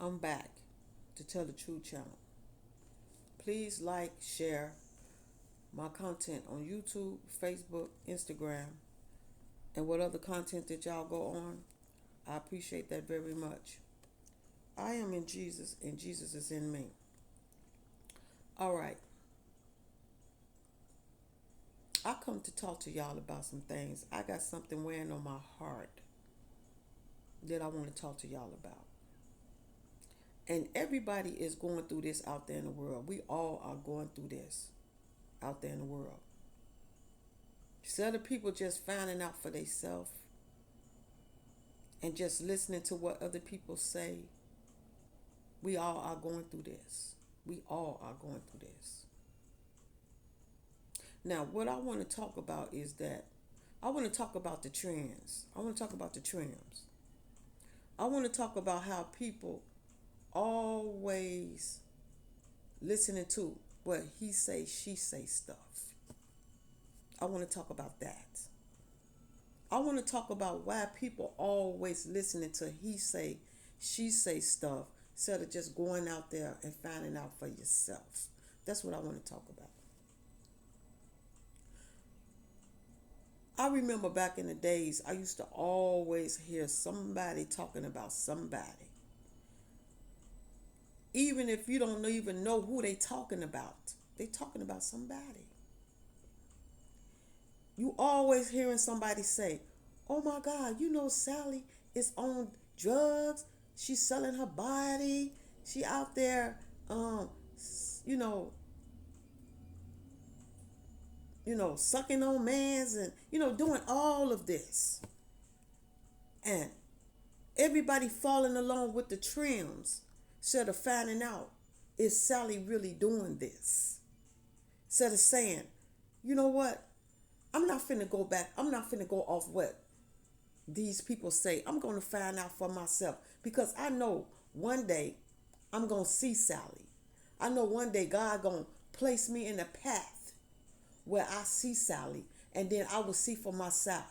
I'm back to Tell the Truth channel. Please like, share my content on YouTube, Facebook, Instagram, and what other content that y'all go on. I appreciate that very much. I am in Jesus and Jesus is in me. All right. I come to talk to y'all about some things. I got something weighing on my heart that I want to talk to y'all about. And everybody is going through this out there in the world. We all are going through this out there in the world. Instead of people just finding out for themselves and just listening to what other people say, we all are going through this. We all are going through this. Now, what I want to talk about is that I want to talk about the trends. I want to talk about the trends. I want to talk about how people always listening to what he say, she say stuff. I want to talk about that. I want to talk about why people always listening to he say, she say stuff instead of just going out there and finding out for yourself. That's what I want to talk about. I remember back in the days, I used to always hear somebody talking about somebody. Even if you don't even know who they talking about, they talking about somebody. You always hearing somebody say, "Oh my God, you know Sally is on drugs. She's selling her body. She out there, you know, sucking on mans and doing all of this." And everybody falling along with the trims instead of finding out, is Sally really doing this? Instead of saying, you know what? I'm not finna go back. I'm not finna go off what these people say. I'm going to find out for myself because I know one day I'm going to see Sally. I know one day God going to place me in a path where I see Sally, and then I will see for myself,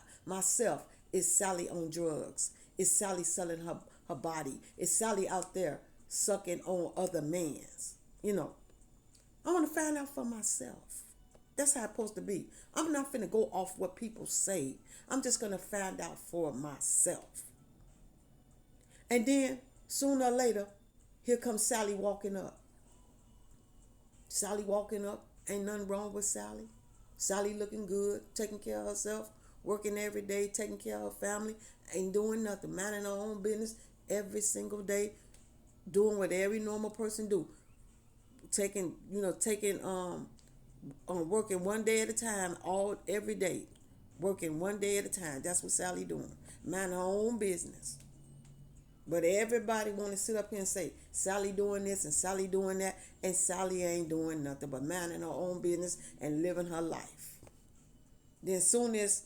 is Sally on drugs? Is Sally selling her body? Is Sally out there sucking on other men's? I want to find out for myself. That's how it's supposed to be. I'm not finna go off what people say. I'm just gonna find out for myself. And then sooner or later, here comes Sally walking up. Sally walking up, ain't nothing wrong with Sally. Sally looking good, taking care of herself, working every day, taking care of her family, ain't doing nothing, minding her own business every single day, doing what every normal person do. Taking working one day at a time, every day, working one day at a time. That's what Sally doing, mind her own business. But everybody want to sit up here and say Sally doing this and Sally doing that, and Sally ain't doing nothing but minding her own business and living her life. Then soon as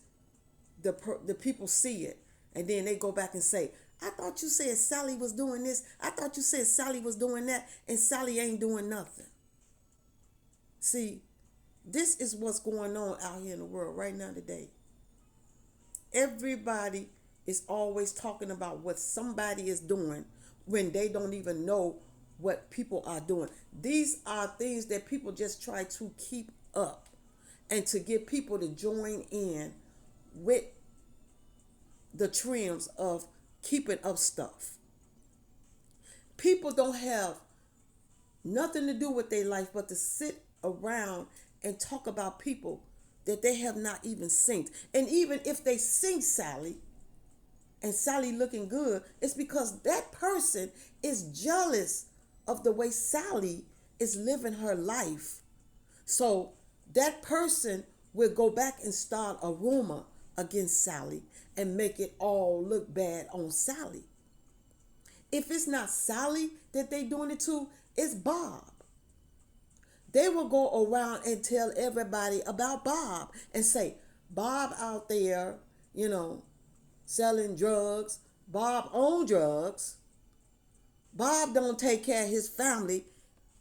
the people see it, and then they go back and say, I thought you said Sally was doing this. I thought you said Sally was doing that, and Sally ain't doing nothing. See, this is what's going on out here in the world right now today. Everybody is always talking about what somebody is doing when they don't even know what people are doing. These are things that people just try to keep up and to get people to join in with the trims of keeping up stuff. People don't have nothing to do with their life but to sit around and talk about people that they have not even seen. And even if they see Sally and Sally looking good, it's because that person is jealous of the way Sally is living her life. So that person will go back and start a rumor against Sally and make it all look bad on Sally. If it's not Sally that they doing it to, it's Bob. They will go around and tell everybody about Bob and say, Bob out there, selling drugs. Bob on drugs. Bob don't take care of his family.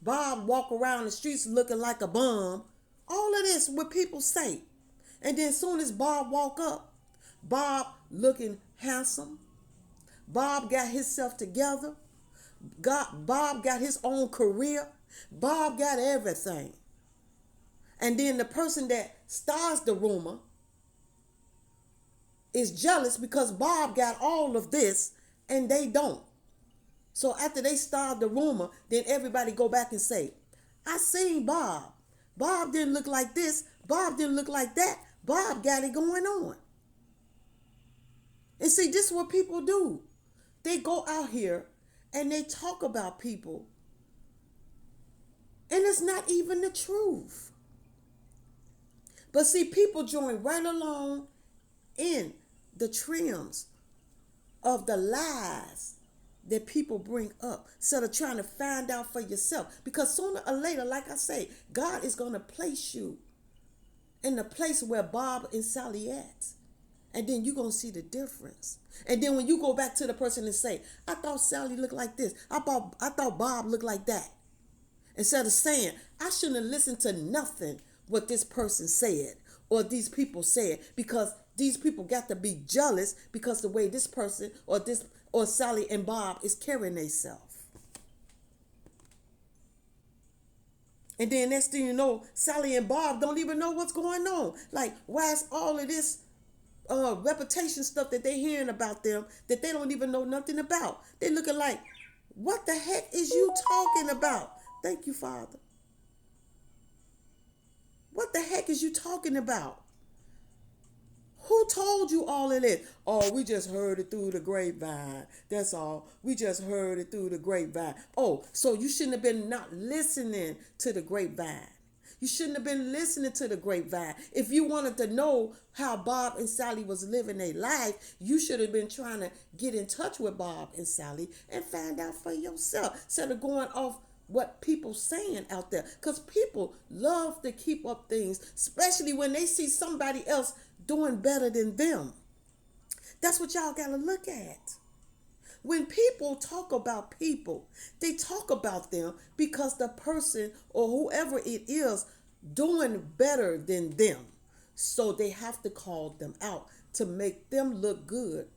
Bob walk around the streets looking like a bum. All of this what people say. And then as soon as Bob walk up, Bob looking handsome. Bob got himself together. Bob got his own career. Bob got everything. And then the person that starts the rumor is jealous because Bob got all of this and they don't. So after they start the rumor, then everybody go back and say, I seen Bob. Bob didn't look like this. Bob didn't look like that. Bob got it going on. And see, this is what people do. They go out here and they talk about people. And it's not even the truth. But see, people join right along in the trims of the lies that people bring up instead of trying to find out for yourself. Because sooner or later, like I say, God is going to place you in the place where Bob and Sally at. And then you're going to see the difference. And then when you go back to the person and say, I thought Sally looked like this. I thought Bob looked like that. Instead of saying, I shouldn't have listened to nothing what this person said or these people said, because these people got to be jealous because the way this person or Sally and Bob is carrying themselves. And then next thing you know, Sally and Bob don't even know what's going on. Like, why is all of this reputation stuff that they hearing about them that they don't even know nothing about? They looking like, what the heck is you talking about? Thank you, Father. What the heck is you talking about? Who told you all of this? Oh, we just heard it through the grapevine. That's all. We just heard it through the grapevine. Oh, so you shouldn't have been not listening to the grapevine. You shouldn't have been listening to the grapevine. If you wanted to know how Bob and Sally was living their life, you should have been trying to get in touch with Bob and Sally and find out for yourself instead of going off what people saying out there. Because people love to keep up things, especially when they see somebody else doing better than them. That's what y'all got to look at. When people talk about people, they talk about them because the person or whoever it is doing better than them. So they have to call them out to make them look good,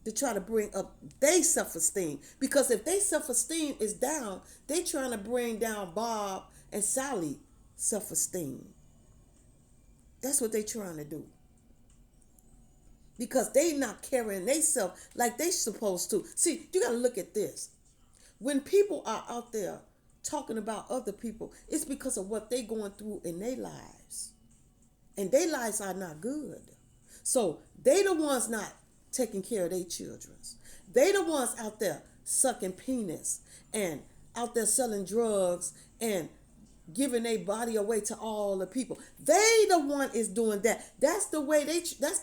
to try to bring up their self-esteem. Because if their self-esteem is down, they trying to bring down Bob and Sally self-esteem. That's what they trying to do. Because they not carrying themselves like they supposed to. See, you got to look at this. When people are out there talking about other people, it's because of what they going through in their lives. And their lives are not good. So they the ones not taking care of their children. They the ones out there sucking penis and out there selling drugs and giving their body away to all the people. They the one is doing that. That's the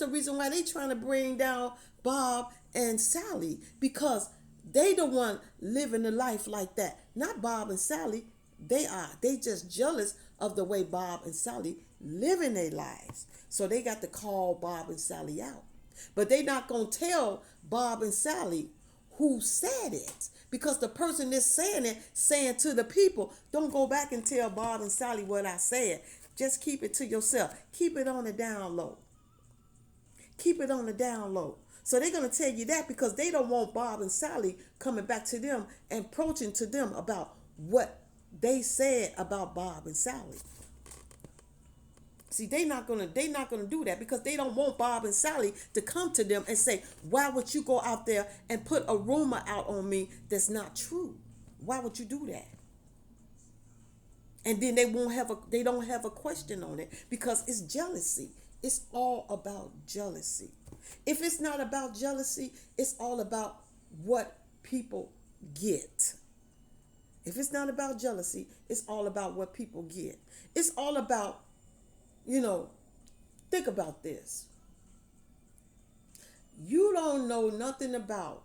reason why they trying to bring down Bob and Sally, because they the one living the life like that. Not Bob and Sally. They just jealous of the way Bob and Sally living their lives. So they got to call Bob and Sally out. But they not going to tell Bob and Sally who said it. Because the person that's saying it, saying to the people, don't go back and tell Bob and Sally what I said. Just keep it to yourself. Keep it on the down low. Keep it on the down low. So they're going to tell you that because they don't want Bob and Sally coming back to them and approaching to them about what they said about Bob and Sally. See, they not gonna do that because they don't want Bob and Sally to come to them and say, why would you go out there and put a rumor out on me that's not true? Why would you do that? And then they don't have a question on it because it's jealousy. It's all about jealousy. If it's not about jealousy, it's all about what people get. If it's not about jealousy, it's all about what people get. It's all about, think about this. You don't know nothing about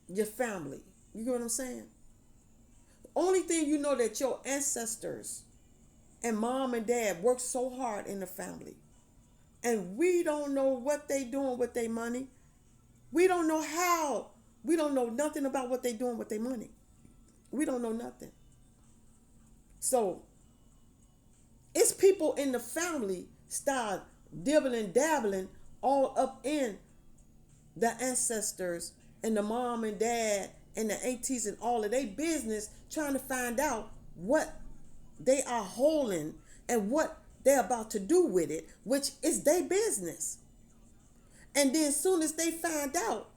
your family. You get what I'm saying? Only thing you know that your ancestors and mom and dad worked so hard in the family. And we don't know what they doing with their money. We don't know how. We don't know nothing about what they doing with their money. We don't know nothing. So it's people in the family start dibbling, dabbling all up in the ancestors and the mom and dad and the aunties and all of their business, trying to find out what they are holding and what they're about to do with it, which is their business. And then as soon as they find out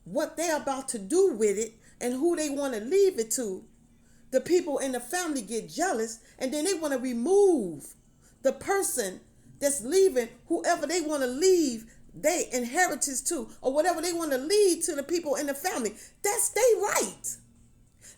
what they're about to do with it and who they want to leave it to, the people in the family get jealous, and then they want to remove the person that's leaving, whoever they want to leave their inheritance to, or whatever they want to leave to the people in the family. That's their right.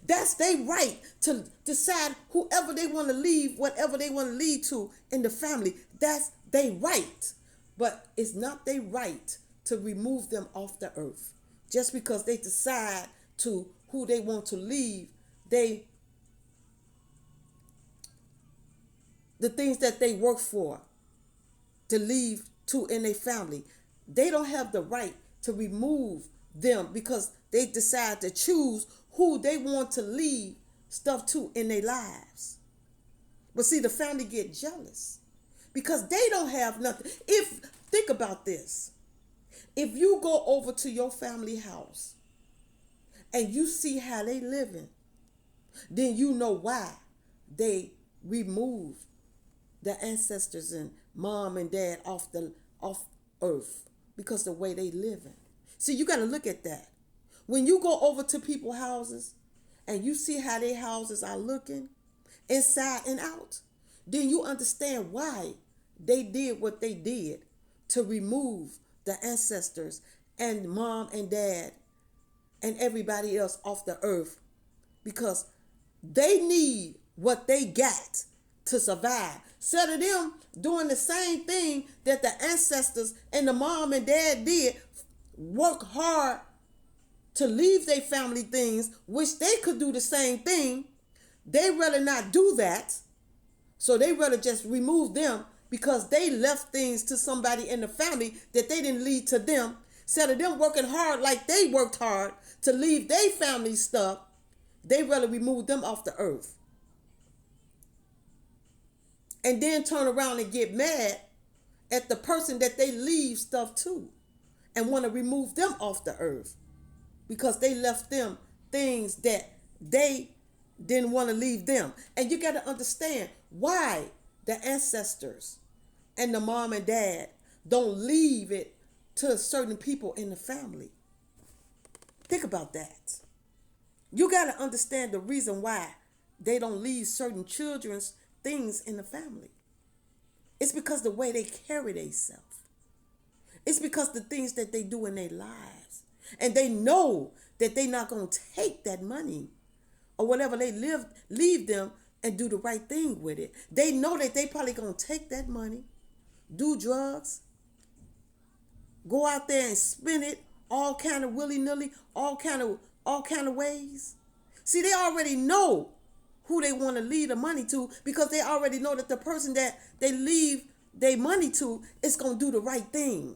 That's their right to decide whoever they want to leave, whatever they want to leave to in the family. That's their right. But it's not their right to remove them off the earth. Just because they decide to who they want to leave, the things that they work for to leave to in their family, they don't have the right to remove them because they decide to choose who they want to leave stuff to in their lives. But see, the family get jealous because they don't have nothing. Think about this. If you go over to your family house and you see how they living, then you know why they removed the ancestors and mom and dad off earth, because the way they living. See, you got to look at that. When you go over to people's houses and you see how their houses are looking inside and out, then you understand why they did what they did to remove the ancestors and mom and dad and everybody else off the earth, because they need what they got to survive. Instead of them doing the same thing that the ancestors and the mom and dad did, work hard to leave their family things, which they could do the same thing, they rather not do that. So they rather just remove them because they left things to somebody in the family that they didn't leave to them. Instead of them working hard like they worked hard to leave their family stuff, they rather remove them off the earth. And then turn around and get mad at the person that they leave stuff to and want to remove them off the earth because they left them things that they didn't want to leave them. And you got to understand why the ancestors and the mom and dad don't leave it to certain people in the family. Think about that. You got to understand the reason why they don't leave certain children's things in the family. It's because the way they carry themselves. It's because the things that they do in their lives. And they know that they're not going to take that money or whatever they leave them and do the right thing with it. They know that they probably going to take that money, do drugs, go out there and spend it all kind of willy-nilly, all kind of ways. See, they already know who they want to leave the money to, because they already know that the person that they leave their money to is going to do the right thing.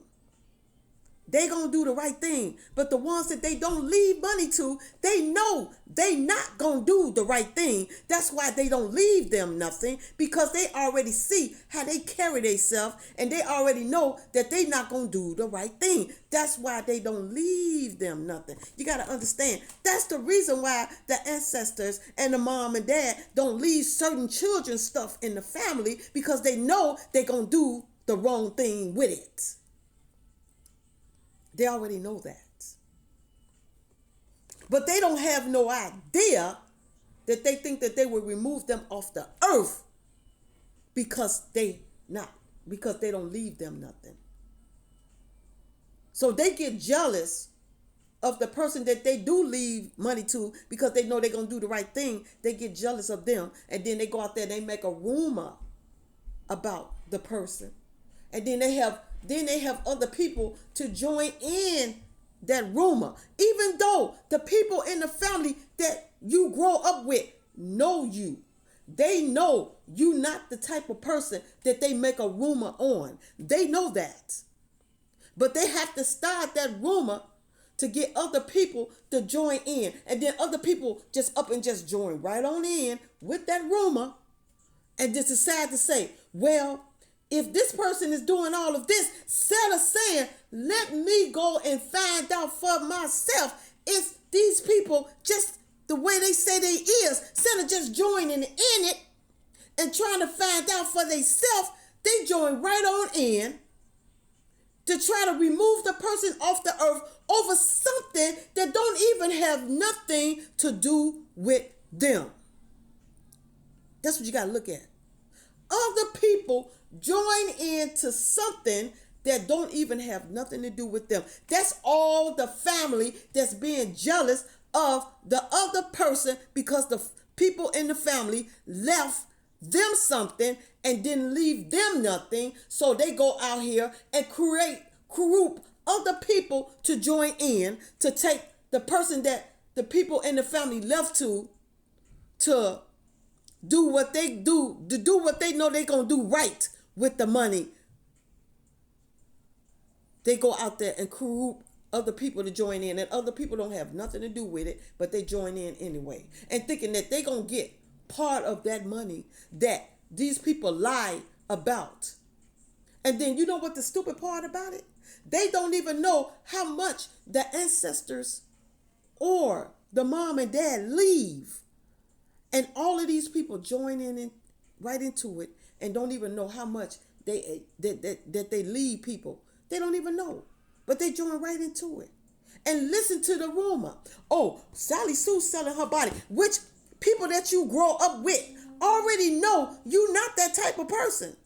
They going to do the right thing. But the ones that they don't leave money to, they know they not going to do the right thing. That's why they don't leave them nothing, because they already see how they carry themselves and they already know that they not going to do the right thing. That's why they don't leave them nothing. You got to understand. That's the reason why the ancestors and the mom and dad don't leave certain children stuff in the family, because they know they're going to do the wrong thing with it. They already know that. But they don't have no idea that they think that they will remove them off the earth because they don't leave them nothing. So they get jealous of the person that they do leave money to, because they know they're going to do the right thing. They get jealous of them, and then they go out there and they make a rumor about the person. And then they have other people to join in that rumor. Even though the people in the family that you grow up with know you. They know you not the type of person that they make a rumor on. They know that. But they have to start that rumor to get other people to join in. And then other people just up and just join right on in with that rumor and just decide to say, well, If this person is doing all of this, instead of saying, let me go and find out for myself, it's these people just the way they say they is, instead of just joining in it and trying to find out for themselves, they join right on in to try to remove the person off the earth over something that don't even have nothing to do with them. That's what you got to look at. Other people join into something that don't even have nothing to do with them. That's all the family that's being jealous of the other person because the people in the family left them something and didn't leave them nothing. So they go out here and create group other people to join in to take the person that the people in the family left to do what they do, to do what they know they're going to do right with the money. They go out there and group other people to join in, and other people don't have nothing to do with it, but they join in anyway, and thinking that they're going to get part of that money that these people lie about. And then you know what the stupid part about it? They don't even know how much the ancestors or the mom and dad leave. And all of these people join in right into it and don't even know how much that they leave people. They don't even know. But they join right into it. And listen to the rumor. Oh, Sally Sue's selling her body. Which people that you grow up with already know you're not that type of person.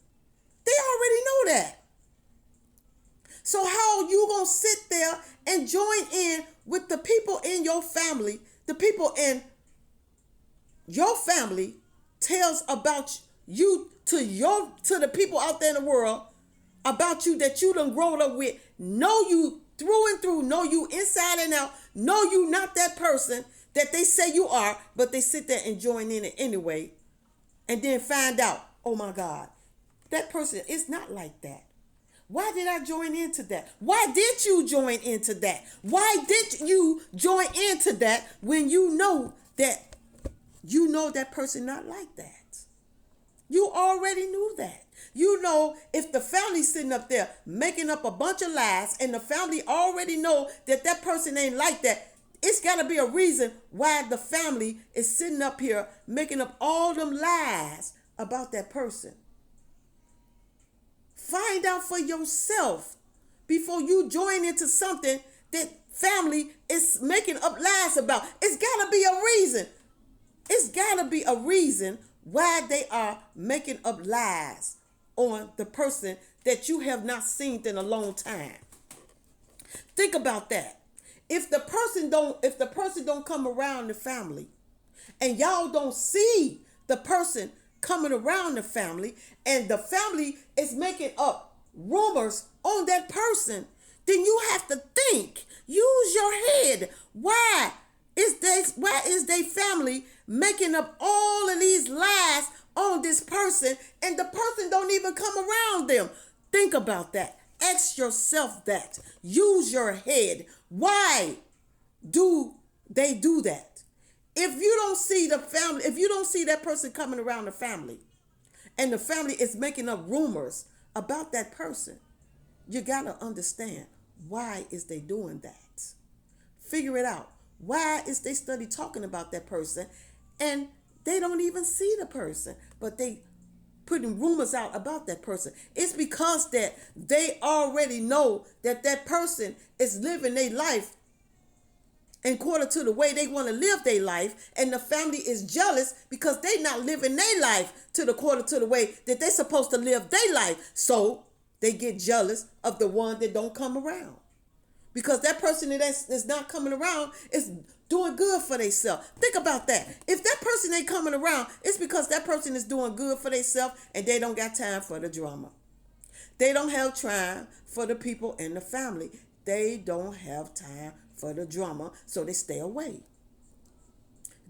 They already know that. So how you going to sit there and join in with the people in your family, the people in your family tells about you to the people out there in the world about you that you done grown up with, know you through and through, know you inside and out, know you not that person that they say you are, but they sit there and join in it anyway, and then find out, oh my God, that person is not like that. Why did I join into that? Why did you join into that? Why did you join into that when you know that person not like that? You already knew that. You know, if the family's sitting up there making up a bunch of lies and the family already know that that person ain't like that, it's got to be a reason why the family is sitting up here making up all them lies about that person. Find out for yourself before you join into something that family is making up lies about. It's got to be a reason. It's got to be a reason why they are making up lies on the person that you have not seen in a long time. Think about that. If the person don't come around the family and y'all don't see the person coming around the family and the family is making up rumors on that person, then you have to think. Use your head. Why is they family making up all of these lies on this person and the person don't even come around them? Think about that. Ask yourself that. Use your head. Why do they do that? If you don't see the family, if you don't see that person coming around the family and the family is making up rumors about that person, you got to understand, why is they doing that? Figure it out. Why is they study talking about that person and they don't even see the person, but they putting rumors out about that person? It's because that they already know that that person is living their life according to the way they want to live their life, and the family is jealous because they not living their life according to the way that they're supposed to live their life. So they get jealous of the one that don't come around, because that person that's not coming around is doing good for themselves. Think about that. If that person ain't coming around, it's because that person is doing good for themselves and they don't got time for the drama. They don't have time for the people in the family. They don't have time for the drama, so they stay away.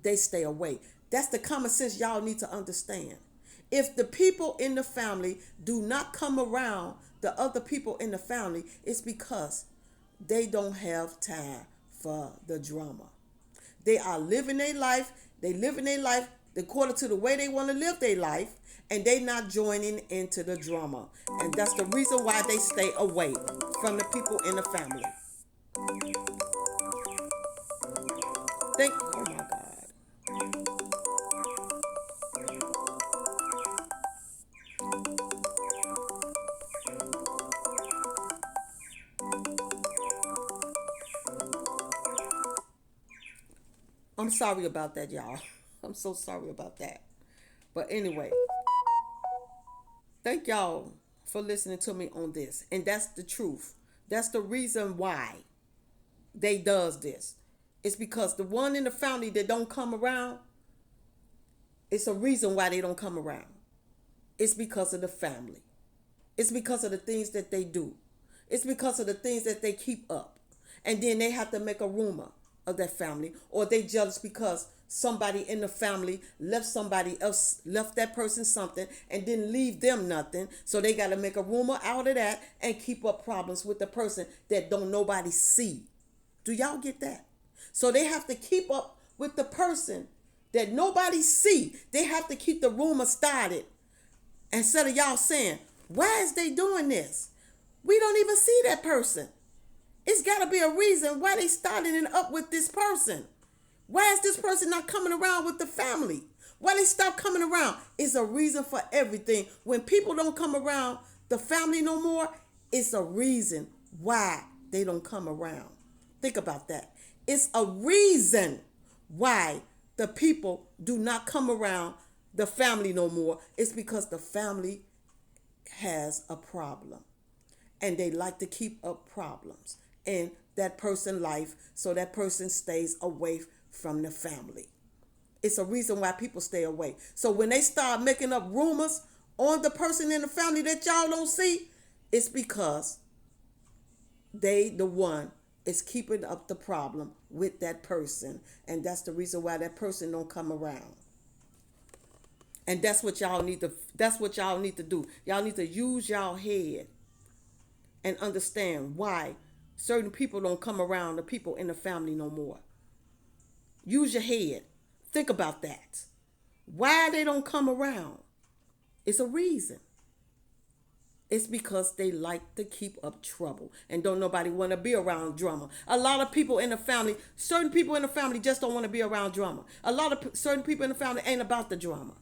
They stay away. That's the common sense y'all need to understand. If the people in the family do not come around the other people in the family, it's because they don't have time for the drama. They are living their life. They living their life according to the way they want to live their life, and they not joining into the drama. And that's the reason why they stay away from the people in the family. Oh my God. I'm sorry about that, y'all. I'm so sorry about that. But anyway, thank y'all for listening to me on this. And that's the truth. That's the reason why they does this. It's because the one in the family that don't come around, it's a reason why they don't come around. It's because of the family. It's because of the things that they do. It's because of the things that they keep up. And then they have to make a rumor of that family, or they jealous because somebody in the family left somebody else, left that person something and didn't leave them nothing. So they got to make a rumor out of that and keep up problems with the person that don't nobody see. Do y'all get that? So they have to keep up with the person that nobody see. They have to keep the rumor started. Instead of y'all saying, why is they doing this? We don't even see that person. It's got to be a reason why they starting it up with this person. Why is this person not coming around with the family? Why they stop coming around? It's a reason for everything. When people don't come around the family no more, it's a reason why they don't come around. Think about that. It's a reason why the people do not come around the family no more. It's because the family has a problem. And they like to keep up problems in that person's life, so that person stays away from the family. It's a reason why people stay away. So when they start making up rumors on the person in the family that y'all don't see, it's because they, the one, is keeping up the problem with that person. And that's the reason why that person don't come around. And that's what y'all need to do. Y'all need to use y'all head and understand why certain people don't come around the people in the family no more. Use your head. Think about that. Why they don't come around? It's a reason. It's because they like to keep up trouble and don't nobody want to be around drama. A lot of people in the family, certain people in the family just don't want to be around drama. A lot of certain people in the family ain't about the drama,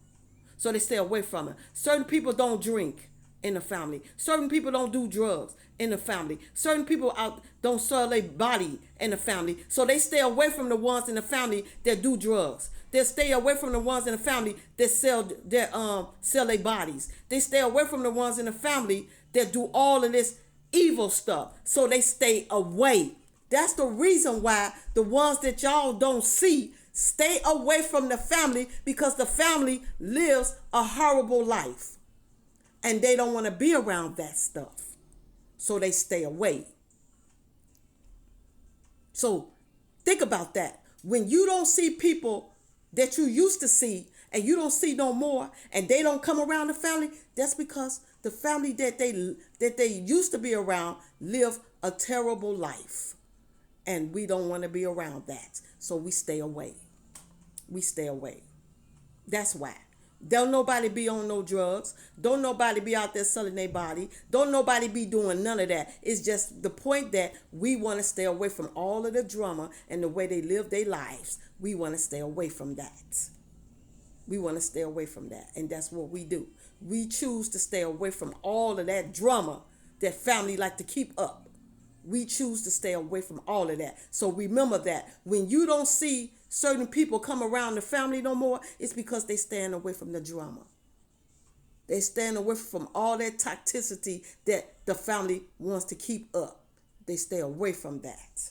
so they stay away from it. Certain people don't drink in the family. Certain people don't do drugs in the family. Certain people don't sell their body in the family, so they stay away from the ones in the family that do drugs. They stay away from the ones in the family that sell their bodies. They stay away from the ones in the family that do all of this evil stuff, so they stay away. That's the reason why the ones that y'all don't see stay away from the family, because the family lives a horrible life and they don't want to be around that stuff, so they stay away. So think about that. When you don't see people that you used to see and you don't see no more, and they don't come around the family, that's because the family that they used to be around live a terrible life, and we don't want to be around that, so we stay away. We stay away. That's why. Don't nobody be on no drugs. Don't nobody be out there selling their body. Don't nobody be doing none of that. It's just the point that we want to stay away from all of the drama and the way they live their lives. We want to stay away from that. We want to stay away from that. And that's what we do. We choose to stay away from all of that drama that family like to keep up. We choose to stay away from all of that. So remember that when you don't see certain people come around the family no more, it's because they stand away from the drama. They stand away from all that toxicity that the family wants to keep up. They stay away from that.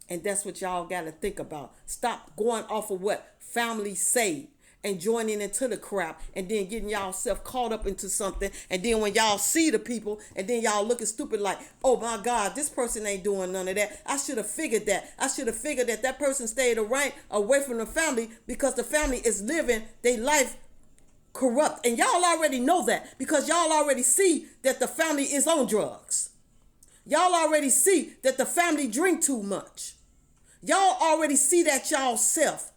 And that's what y'all got to think about. Stop going off of what families say and joining into the crap, and then getting y'all self caught up into something. And then when y'all see the people, and then y'all looking stupid like, oh my God, this person ain't doing none of that. I should have figured that. I should have figured that person stayed away from the family, because the family is living their life corrupt. And y'all already know that, because y'all already see that the family is on drugs. Y'all already see that the family drink too much. Y'all already see that y'all self.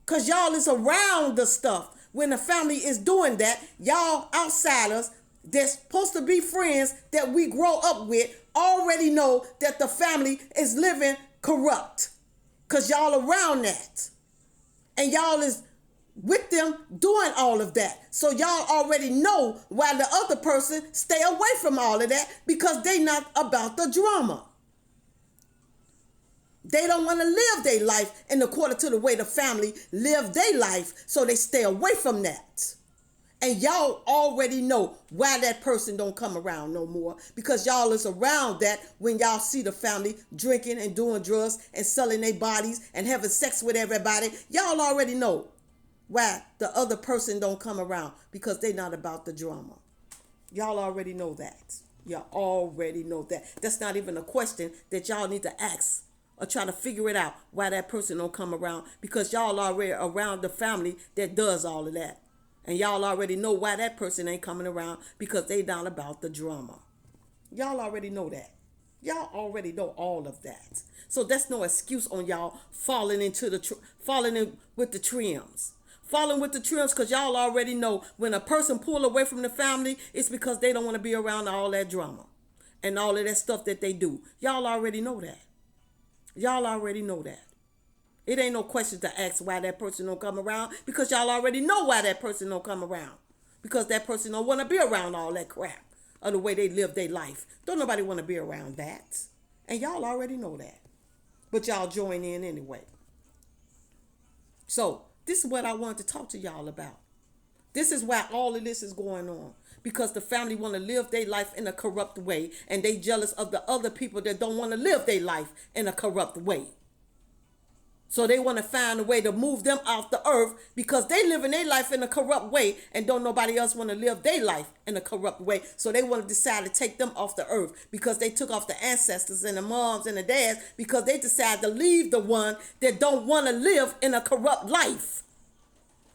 Because y'all is around the stuff. When the family is doing that, y'all outsiders that's supposed to be friends that we grow up with already know that the family is living corrupt. Because y'all around that. And y'all is with them doing all of that. So y'all already know why the other person stay away from all of that, because they not about the drama. They don't want to live their life in according to the way the family live their life, so they stay away from that. And y'all already know why that person don't come around no more, because y'all is around that when y'all see the family drinking and doing drugs and selling their bodies and having sex with everybody. Y'all already know why the other person don't come around, because they not about the drama. Y'all already know that. Y'all already know that. That's not even a question that y'all need to ask or try to figure it out why that person don't come around, because y'all already around the family that does all of that. And y'all already know why that person ain't coming around, because they not about the drama. Y'all already know that. Y'all already know all of that. So that's no excuse on y'all falling in with the trims. Falling with the trims, because y'all already know when a person pull away from the family, it's because they don't want to be around all that drama and all of that stuff that they do. Y'all already know that. Y'all already know that. It ain't no question to ask why that person don't come around, because y'all already know why that person don't come around. Because that person don't want to be around all that crap or the way they live their life. Don't nobody want to be around that. And y'all already know that. But y'all join in anyway. So this is what I wanted to talk to y'all about. This is why all of this is going on. Because the family want to live their life in a corrupt way, and they jealous of the other people that don't want to live their life in a corrupt way. So they want to find a way to move them off the earth, because they live in their life in a corrupt way, and don't nobody else want to live their life in a corrupt way. So they want to decide to take them off the earth, because they took off the ancestors and the moms and the dads, because they decide to leave the one that don't want to live in a corrupt life.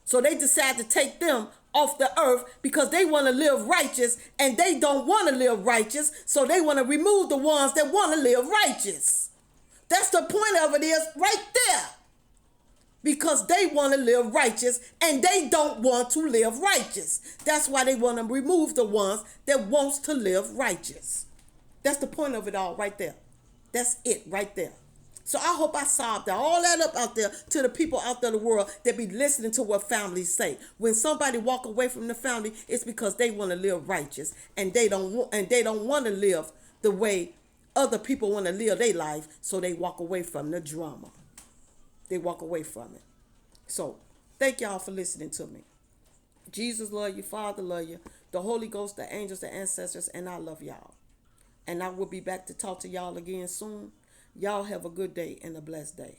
So they decide to take them off the earth because they want to live righteous, and they don't want to live righteous. So they want to remove the ones that want to live righteous. That's the point of it, is right there. Because they want to live righteous, and they don't want to live righteous. That's why they want to remove the ones that wants to live righteous. That's the point of it all right there. That's it right there. So I hope I solved all that up out there to the people out there in the world that be listening to what families say. When somebody walk away from the family, it's because they want to live righteous, and they don't want to live the way other people want to live their life, so they walk away from the drama. They walk away from it. So thank y'all for listening to me. Jesus love you, Father love you, the Holy Ghost, the angels, the ancestors, and I love y'all. And I will be back to talk to y'all again soon. Y'all have a good day and a blessed day.